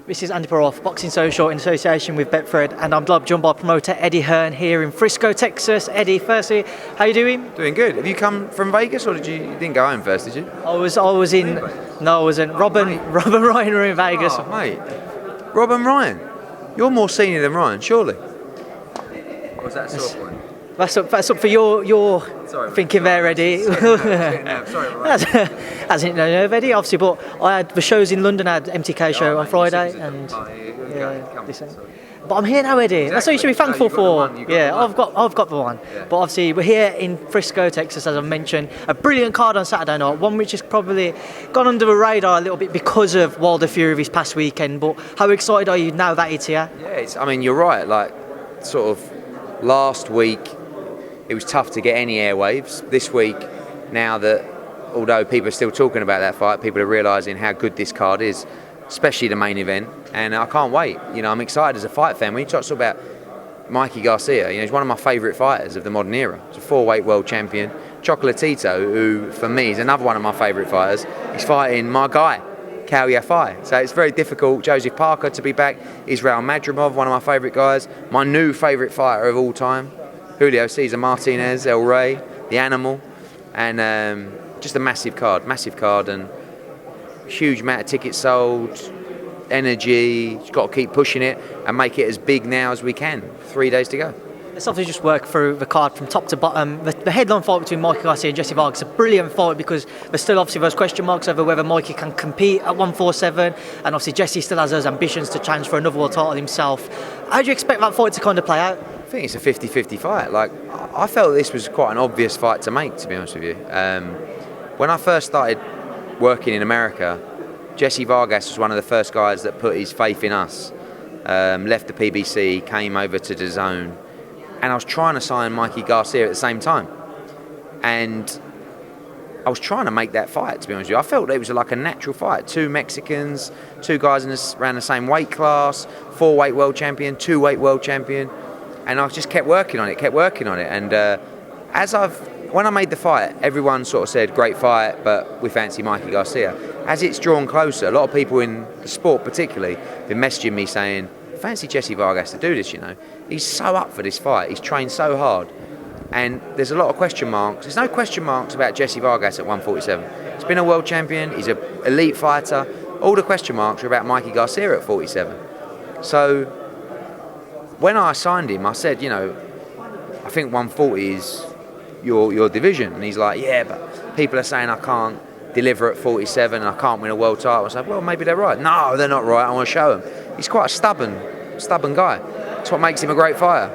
This is Andi Purewal for Boxing Social in association with Betfred, and I'm joined by promoter Eddie Hearn here in Frisco, Texas. Eddie, firstly, how you doing? Doing good. Have you come from Vegas, or you didn't go home first, did you? I was in. No, I wasn't. Rob and Ryan were in Vegas. Oh, mate. Rob and Ryan. You're more senior than Ryan, surely. Or was that a sore point? That's up for your thinking there, Eddie. As in, no, Eddie, obviously, but I had the shows in London. I had MTK show on Friday, and but I'm here now, Eddie. That's what you should be thankful for. Yeah, I've got the one. Yeah. But obviously, we're here in Frisco, Texas, as I mentioned. A brilliant card on Saturday night, one which has probably gone under the radar a little bit because of Wilder Fury this past weekend. But how excited are you now that it's here? Yeah, I mean, you're right. Like, sort of last week, it was tough to get any airwaves. This week, now that although people are still talking about that fight, people are realising how good this card is, especially the main event, and I can't wait. You know, I'm excited as a fight fan. When you talk about Mikey Garcia, you know, he's one of my favourite fighters of the modern era. He's a 4-weight world champion. Chocolatito, who for me is another one of my favourite fighters, he's fighting my guy, Cao Yafai. So it's very difficult. Joseph Parker to be back. Israel Madrimov, one of my favourite guys. My new favourite fighter of all time, Julio Cesar Martinez, El Rey, the Animal, and just a massive card, and huge amount of tickets sold, energy. You've got to keep pushing it and make it as big now as we can. 3 days to go. Let's obviously just work through the card from top to bottom. The headline fight between Mikey Garcia and Jesse Vargas is a brilliant fight because there's still obviously those question marks over whether Mikey can compete at 147, and obviously Jesse still has those ambitions to challenge for another world title himself. How do you expect that fight to kind of play out? I think it's a 50-50 fight. Like, I felt this was quite an obvious fight to make, to be honest with you. When I first started working in America, Jesse Vargas was one of the first guys that put his faith in us. Left the PBC, came over to DAZN, and I was trying to sign Mikey Garcia at the same time. And I was trying to make that fight, to be honest with you. I felt it was like a natural fight. Two Mexicans, two guys around the same weight class, 4-weight world champion, 2-weight world champion. And I just kept working on it. And when I made the fight, everyone sort of said, great fight, but we fancy Mikey Garcia. As it's drawn closer, a lot of people in the sport particularly have been messaging me saying, fancy Jesse Vargas to do this, you know. He's so up for this fight. He's trained so hard. And there's a lot of question marks. There's no question marks about Jesse Vargas at 147. He's been a world champion. He's an elite fighter. All the question marks are about Mikey Garcia at 47. So when I signed him, I said, you know, I think 140 is your division. And he's like, yeah, but people are saying I can't deliver at 47 and I can't win a world title. I said, well, maybe they're right. No, they're not right. I want to show them. He's quite a stubborn guy. That's what makes him a great fighter.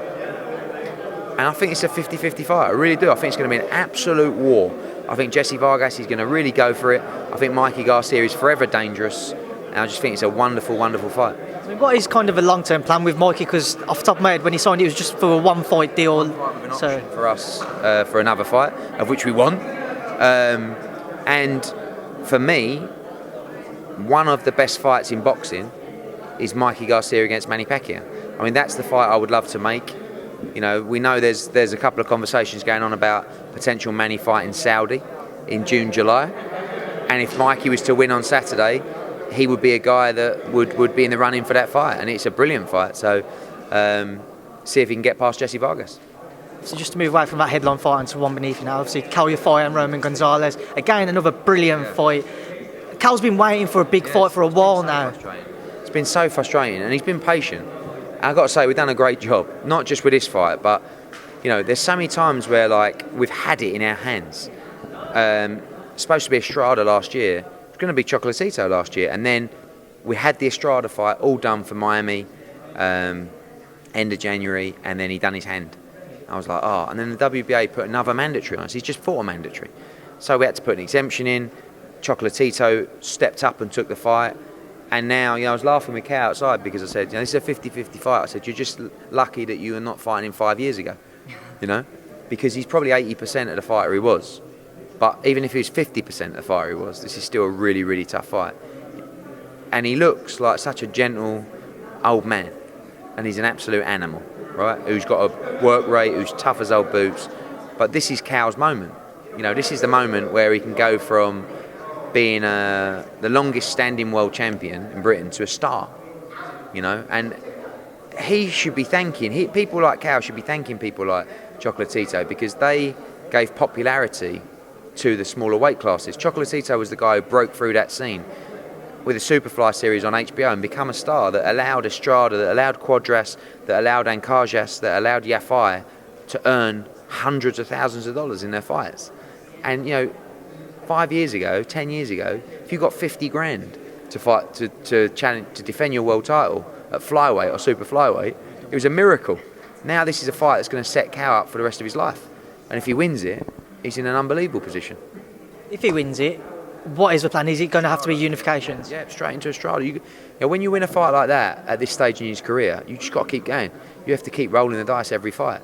And I think it's a 50-50 fight. I really do. I think it's going to be an absolute war. I think Jesse Vargas is going to really go for it. I think Mikey Garcia is forever dangerous. And I just think it's a wonderful, wonderful fight. I mean, what is kind of a long-term plan with Mikey? Because off the top of my head, when he signed it was just for a one-fight deal. So for us, for another fight, of which we won. And for me, one of the best fights in boxing is Mikey Garcia against Manny Pacquiao. I mean, that's the fight I would love to make. You know, we know there's a couple of conversations going on about potential Manny fight in Saudi in June, July. And if Mikey was to win on Saturday, he would be a guy that would be in the running for that fight. And it's a brilliant fight. So see if he can get past Jesse Vargas. So just to move away from that headline fight into one beneath you now, obviously Cao Yafai and Roman Gonzalez. Again, another brilliant fight. Cao's been waiting for a big fight for a while now. It's been so frustrating, and he's been patient. And I've got to say, we've done a great job, not just with this fight, but you know, there's so many times where like we've had it in our hands. Supposed to be Estrada last year. It's going to be Chocolatito last year, and then we had the Estrada fight all done for Miami, end of January, and then he done his hand. I was like, oh, and then the WBA put another mandatory on us. He's just fought a mandatory. So we had to put an exemption in. Chocolatito stepped up and took the fight. And now, you know, I was laughing with Cao outside because I said, you know, this is a 50-50 fight. I said, you're just lucky that you were not fighting him 5 years ago, you know, because he's probably 80% of the fighter he was. But even if he was 50% of the fighter he was, this is still a really, really tough fight. And he looks like such a gentle old man. And he's an absolute animal, right? Who's got a work rate, who's tough as old boots. But this is Cao's moment. You know, this is the moment where he can go from being the longest standing world champion in Britain to a star. you know, and he should be thanking, people like Cal should be thanking people like Chocolatito because they gave popularity to the smaller weight classes. Chocolatito was the guy who broke through that scene with a Superfly series on HBO and become a star that allowed Estrada, that allowed Quadras, that allowed Ancajas, that allowed Yafai to earn hundreds of thousands of dollars in their fights. And, you know, 5 years ago, 10 years ago, if you got 50 grand to fight, to challenge, to defend your world title at flyweight or super flyweight, it was a miracle. Now this is a fight that's going to set Cal up for the rest of his life. And if he wins it, he's in an unbelievable position. If he wins it, what is the plan? Is it going to have to be unifications? Yeah, straight into Estrada. You know, when you win a fight like that at this stage in his career, you just got to keep going. You have to keep rolling the dice every fight.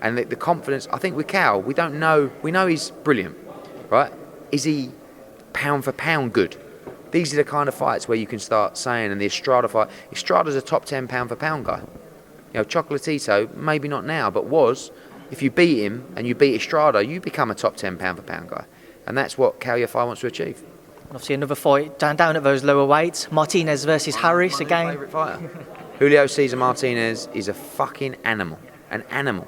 And the confidence, I think with Cal, we don't know. We know he's brilliant, right? Is he pound for pound good? These are the kind of fights where you can start saying, and the Estrada fight, Estrada's a top 10 pound for pound guy. You know, Chocolatito, maybe not now, but was. If you beat him and you beat Estrada, you become a top 10 pound for pound guy. And that's what Cal Yafai wants to achieve. Obviously, another fight down at those lower weights. Martinez versus Harris again. My favourite fighter. Julio Cesar Martinez is a fucking animal. An animal.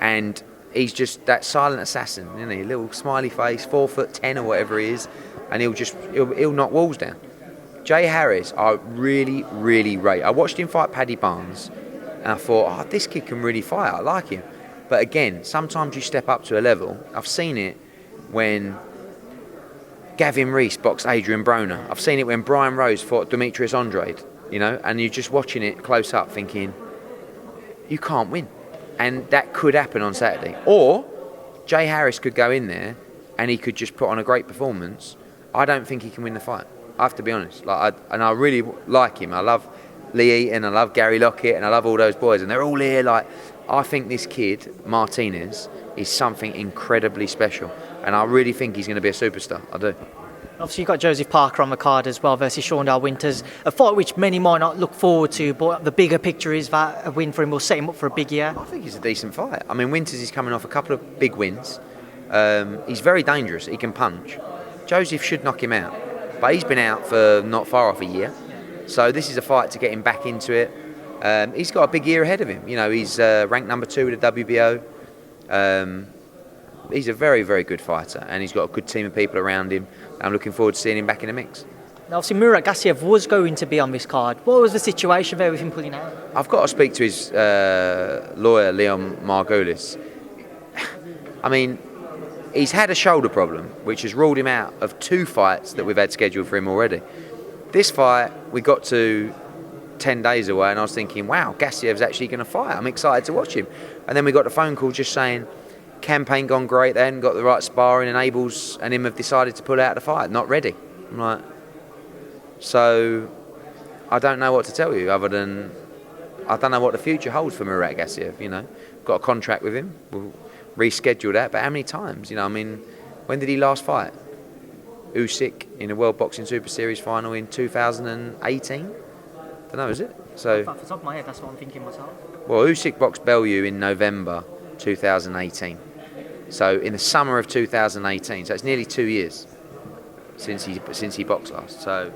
And he's just that silent assassin, isn't he? A little smiley face, 4'10" or whatever he is, and he'll knock walls down. Jay Harris, I really, really rate. I watched him fight Paddy Barnes, and I thought, this kid can really fight. I like him. But again, sometimes you step up to a level. I've seen it when Gavin Reese boxed Adrian Broner. I've seen it when Brian Rose fought Demetrius Andrade, you know, and you're just watching it close up thinking, you can't win. And that could happen on Saturday. Or Jay Harris could go in there and he could just put on a great performance. I don't think he can win the fight. I have to be honest. I really like him. I love Lee Eaton, I love Gary Lockett, and I love all those boys. And they're all here. I think this kid, Martinez, is something incredibly special. And I really think he's going to be a superstar. I do. Obviously, you've got Joseph Parker on the card as well versus Shaundale Winters. A fight which many might not look forward to, but the bigger picture is that a win for him will set him up for a big year. I think it's a decent fight. I mean, Winters is coming off a couple of big wins. He's very dangerous. He can punch. Joseph should knock him out. But he's been out for not far off a year. So this is a fight to get him back into it. He's got a big year ahead of him. You know, he's ranked number 2 with the WBO. He's a very, very good fighter, and he's got a good team of people around him. I'm looking forward to seeing him back in the mix. Now, obviously, Murat Gassiev was going to be on this card. What was the situation there with him pulling out? I've got to speak to his lawyer, Leon Margulis. I mean, he's had a shoulder problem, which has ruled him out of 2 fights that we've had scheduled for him already. This fight, we got to 10 days away, and I was thinking, wow, Gassiev's actually going to fight. I'm excited to watch him. And then we got a phone call just saying, campaign gone great, they hadn't got the right sparring, and Abels and him have decided to pull out of the fight, not ready. I'm like, so I don't know what to tell you other than I don't know what the future holds for Murat Gassiev, you know. Got a contract with him, we'll reschedule that, but how many times? You know, I mean, when did he last fight? Usyk in a World Boxing Super Series final in 2018? Don't know, is it? So, off the top of my head, that's what I'm thinking myself. Well, Usyk boxed Bellew in November 2018. So in the summer of 2018, so it's nearly 2 years since he boxed last. So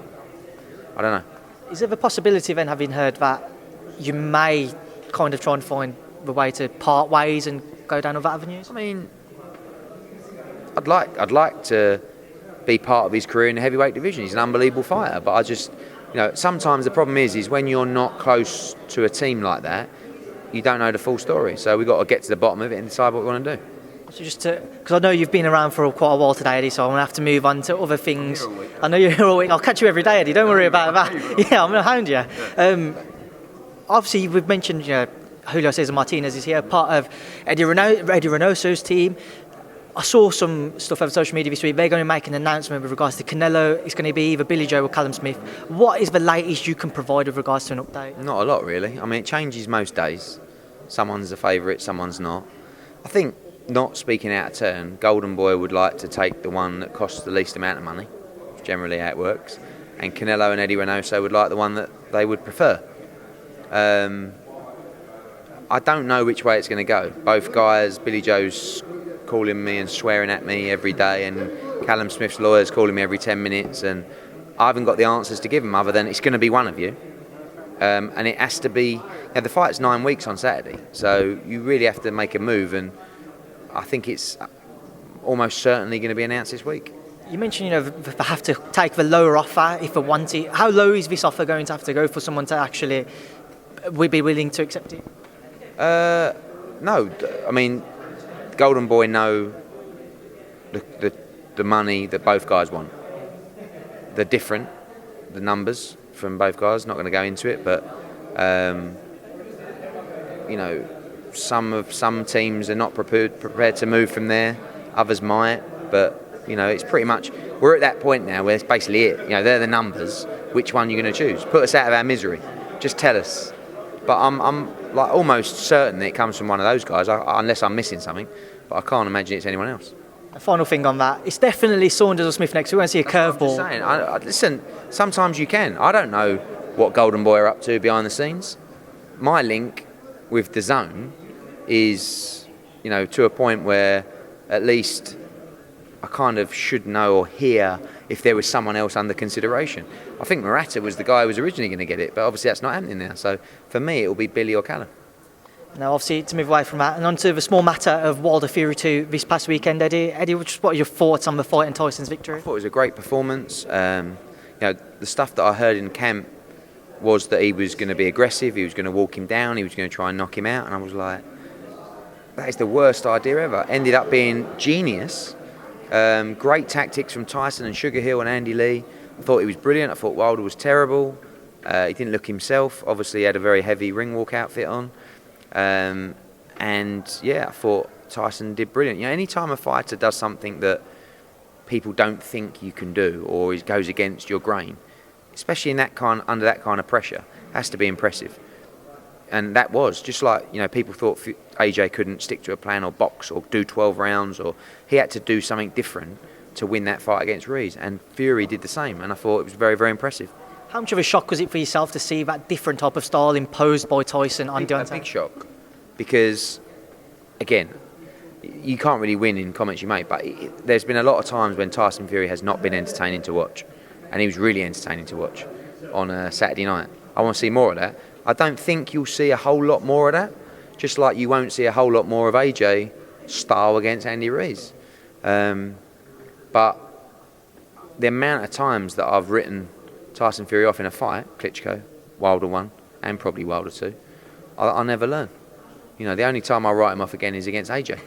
I don't know. Is there the possibility then, having heard that, you may kind of try and find the way to part ways and go down other avenues? I mean, I'd like to be part of his career in the heavyweight division. He's an unbelievable fighter, but I just, you know, sometimes the problem is when you're not close to a team like that, you don't know the full story. So we've got to get to the bottom of it and decide what we want to do. So because I know you've been around for quite a while today, Eddie, so I'm going to have to move on to other things. I know you're here all week. I'll catch you every day, Eddie. Don't worry about that. Yeah, I'm going to hound you. Obviously, we've mentioned, you know, Julio Cesar Martinez is here, part of Eddie Reynoso's team. I saw some stuff over social media this week. They're going to make an announcement with regards to Canelo. It's going to be either Billy Joe or Callum Smith. What is the latest you can provide with regards to an update? Not a lot, really. I mean, it changes most days. Someone's a favourite, someone's not. I think, not speaking out of turn, Golden Boy would like to take the one that costs the least amount of money. It's generally how it works. And Canelo and Eddie Reynoso would like the one that they would prefer. I don't know which way it's going to go. Both guys, Billy Joe's calling me and swearing at me every day, and Callum Smith's lawyer's calling me every 10 minutes, and I haven't got the answers to give them other than it's going to be one of you. and it has to be. The fight's 9 weeks on Saturday, so you really have to make a move, and I think it's almost certainly going to be announced this week. You mentioned, they have to take the lower offer if they want it. How low is this offer going to have to go for someone to actually be willing to accept it? No, I mean, Golden Boy know the money that both guys want. They're different, the numbers from both guys. Not going to go into it, but some teams are not prepared to move from there. Others might, but it's pretty much, we're at that point now where it's basically it. They're the numbers. Which one are you going to choose? Put us out of our misery. Just tell us. But I'm like almost certain that it comes from one of those guys, unless I'm missing something. But I can't imagine it's anyone else. A final thing on that, it's definitely Saunders or Smith next. We won't see a curveball. Listen, sometimes you can. I don't know what Golden Boy are up to behind the scenes. My link with the zone is, to a point where at least I kind of should know or hear if there was someone else under consideration. I think Murata was the guy who was originally going to get it, but obviously that's not happening now. So for me, it will be Billy or Callum. Now, obviously, to move away from that, and on to the small matter of Wilder Fury 2 this past weekend, Eddie. Eddie, what are your thoughts on the fight and Tyson's victory? I thought it was a great performance. The stuff that I heard in camp was that he was going to be aggressive, he was going to walk him down, he was going to try and knock him out, and I was like, that is the worst idea ever. Ended up being genius. Great tactics from Tyson and Sugar Hill and Andy Lee. I thought he was brilliant. I thought Wilder was terrible. He didn't look himself. Obviously, he had a very heavy ring walk outfit on. I thought Tyson did brilliant. Any time a fighter does something that people don't think you can do or goes against your grain, especially under that kind of pressure, has to be impressive. And that was just like, people thought AJ couldn't stick to a plan or box or do 12 rounds, or he had to do something different to win that fight against Ruiz. And Fury did the same, and I thought it was very, very impressive. How much of a shock was it for yourself to see that different type of style imposed by Tyson on Deontay? A big shock, because, again, you can't really win in comments you make, but there's been a lot of times when Tyson Fury has not been entertaining to watch, and he was really entertaining to watch on a Saturday night. I want to see more of that. I don't think you'll see a whole lot more of that, just like you won't see a whole lot more of AJ style against Andy Ruiz. But the amount of times that I've written Tyson Fury off in a fight, Klitschko, Wilder 1, and probably Wilder 2, I never learn. The only time I write him off again is against AJ.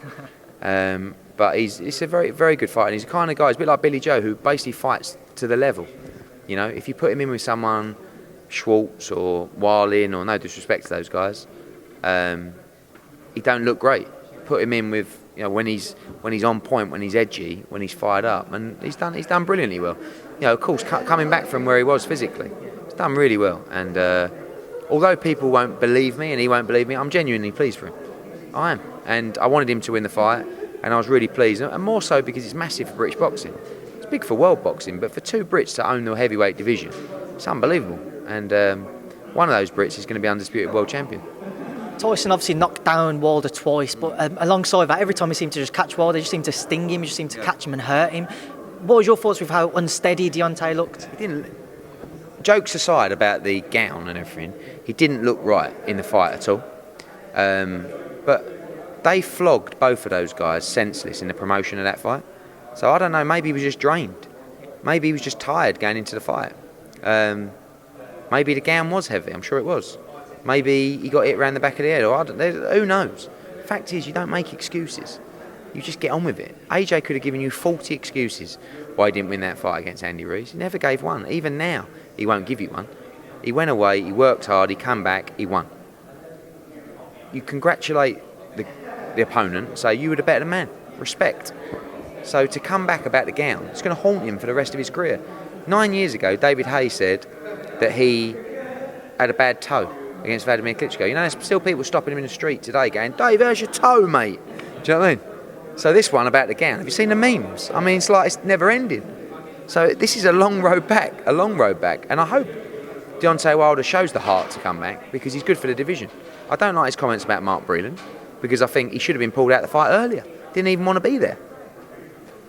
But it's a very, very good fight, and he's the kind of guy, he's a bit like Billy Joe, who basically fights to the level. If you put him in with someone, Schwartz or Warlin, or no disrespect to those guys, he don't look great. Put him in with when he's on point, when he's edgy, when he's fired up, and he's done brilliantly well. Of course, coming back from where he was physically, he's done really well. And although people won't believe me and he won't believe me, I'm genuinely pleased for him. I am, and I wanted him to win the fight, and I was really pleased, and more so because it's massive for British boxing. It's big for world boxing, but for two Brits to own the heavyweight division, it's unbelievable. And one of those Brits is going to be undisputed world champion. Tyson obviously knocked down Wilder twice, but alongside that, every time he seemed to just catch Wilder, he just seemed to sting him, he just seemed to catch him and hurt him. What was your thoughts with how unsteady Deontay looked? Jokes aside about the gown and everything, he didn't look right in the fight at all. But they flogged both of those guys senseless in the promotion of that fight. So I don't know, maybe he was just drained. Maybe he was just tired going into the fight. Maybe the gown was heavy, I'm sure it was. Maybe he got hit around the back of the head, or who knows. The fact is, you don't make excuses. You just get on with it. AJ could have given you 40 excuses why he didn't win that fight against Andy Ruiz. He never gave one. Even now, he won't give you one. He went away, he worked hard, he came back, he won. You congratulate the opponent, say you were the better man. Respect. So to come back about the gown, it's going to haunt him for the rest of his career. 9 years ago, David Haye said that he had a bad toe against Vladimir Klitschko. There's still people stopping him in the street today going, Dave, how's your toe, mate? Do you know what I mean? So this one about the gown, have you seen the memes? I mean, it's never ending. So this is a long road back. And I hope Deontay Wilder shows the heart to come back, because he's good for the division. I don't like his comments about Mark Breland, because I think he should have been pulled out of the fight earlier. Didn't even want to be there.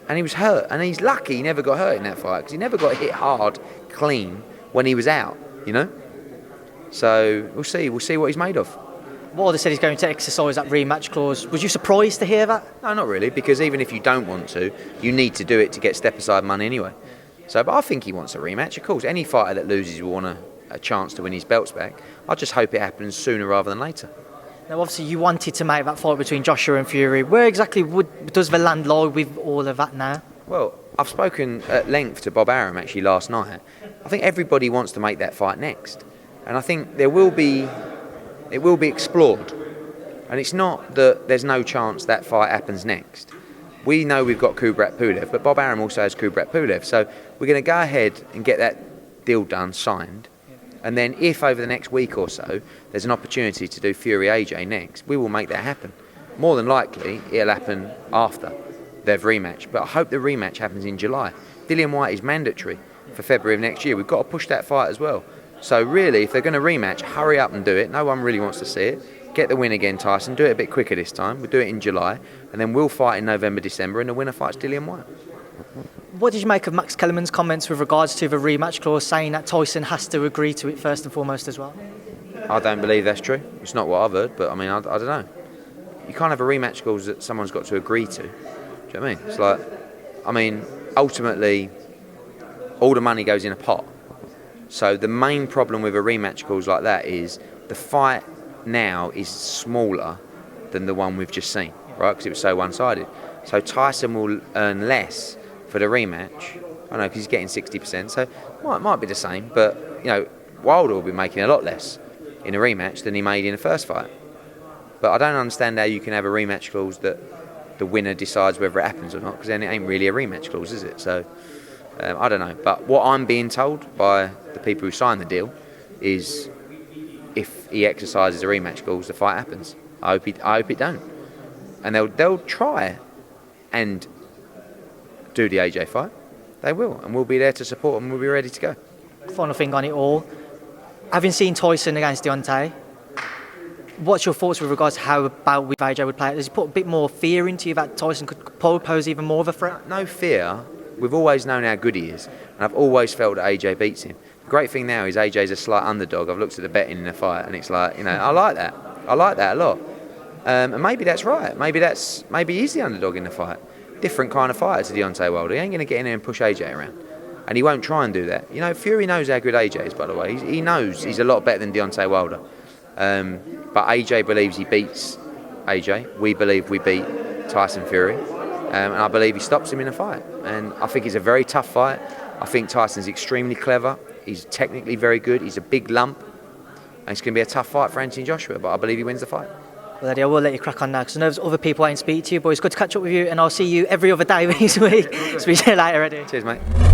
And he was hurt, and he's lucky he never got hurt in that fight, because he never got hit hard, clean, when he was out, So we'll see what he's made of. Wilder said he's going to exercise that rematch clause. Was you surprised to hear that? No, not really, because even if you don't want to, you need to do it to get step-aside money anyway. So, but I think he wants a rematch. Of course, any fighter that loses will want a chance to win his belts back. I just hope it happens sooner rather than later. Now, obviously, you wanted to make that fight between Joshua and Fury. Where exactly does the land lie with all of that now? Well, I've spoken at length to Bob Arum actually last night. I think everybody wants to make that fight next. And I think it will be explored. And it's not that there's no chance that fight happens next. We know we've got Kubrat Pulev, but Bob Arum also has Kubrat Pulev. So we're going to go ahead and get that deal done, signed. And then if over the next week or so there's an opportunity to do Fury AJ next, we will make that happen. More than likely, it'll happen after their rematch. But I hope the rematch happens in July. Dillian Whyte is mandatory for February of next year. We've got to push that fight as well. So really, if they're going to rematch, hurry up and do it. No one really wants to see it. Get the win again, Tyson. Do it a bit quicker this time. We'll do it in July. And then we'll fight in November, December, and the winner fights Dillian Whyte. What did you make of Max Kellerman's comments with regards to the rematch clause, saying that Tyson has to agree to it first and foremost as well? I don't believe that's true. It's not what I've heard, but I mean, I don't know. You can't have a rematch clause that someone's got to agree to. Do you know what I mean? It's like, I mean, ultimately, all the money goes in a pot. So the main problem with a rematch clause like that is the fight now is smaller than the one we've just seen, right? Because it was so one-sided. So Tyson will earn less for the rematch. I know because he's getting 60%, so it might be the same. But you know, Wilder will be making a lot less in a rematch than he made in the first fight. But I don't understand how you can have a rematch clause that the winner decides whether it happens or not, because then it ain't really a rematch clause, is it? So. I don't know, but what I'm being told by the people who signed the deal is if he exercises a rematch clause, the fight happens. I hope it don't. And they'll try and do the AJ fight. They will, and we'll be there to support them. We'll be ready to go. Final thing on it all. Having seen Tyson against Deontay, what's your thoughts with regards to how about with AJ would play? Does he put a bit more fear into you that Tyson could pose even more of a threat? No fear. We've always known how good he is, and I've always felt that AJ beats him. The great thing now is AJ's a slight underdog. I've looked at the betting in the fight, and it's like, you know, I like that. I like that a lot. And maybe that's right. Maybe he's the underdog in the fight. Different kind of fighter to Deontay Wilder. He ain't going to get in there and push AJ around, and he won't try and do that. You know, Fury knows how good AJ is, by the way. He knows he's a lot better than Deontay Wilder. But AJ believes he beats AJ. We believe we beat Tyson Fury. And I believe he stops him in a fight. And I think it's a very tough fight. I think Tyson's extremely clever. He's technically very good. He's a big lump. And it's going to be a tough fight for Anthony Joshua, but I believe he wins the fight. Well, Eddie, I will let you crack on now because I know there's other people I ain't speak to you, but it's good to catch up with you, and I'll see you every other day this week. Speak to you later, Eddie. Cheers, mate.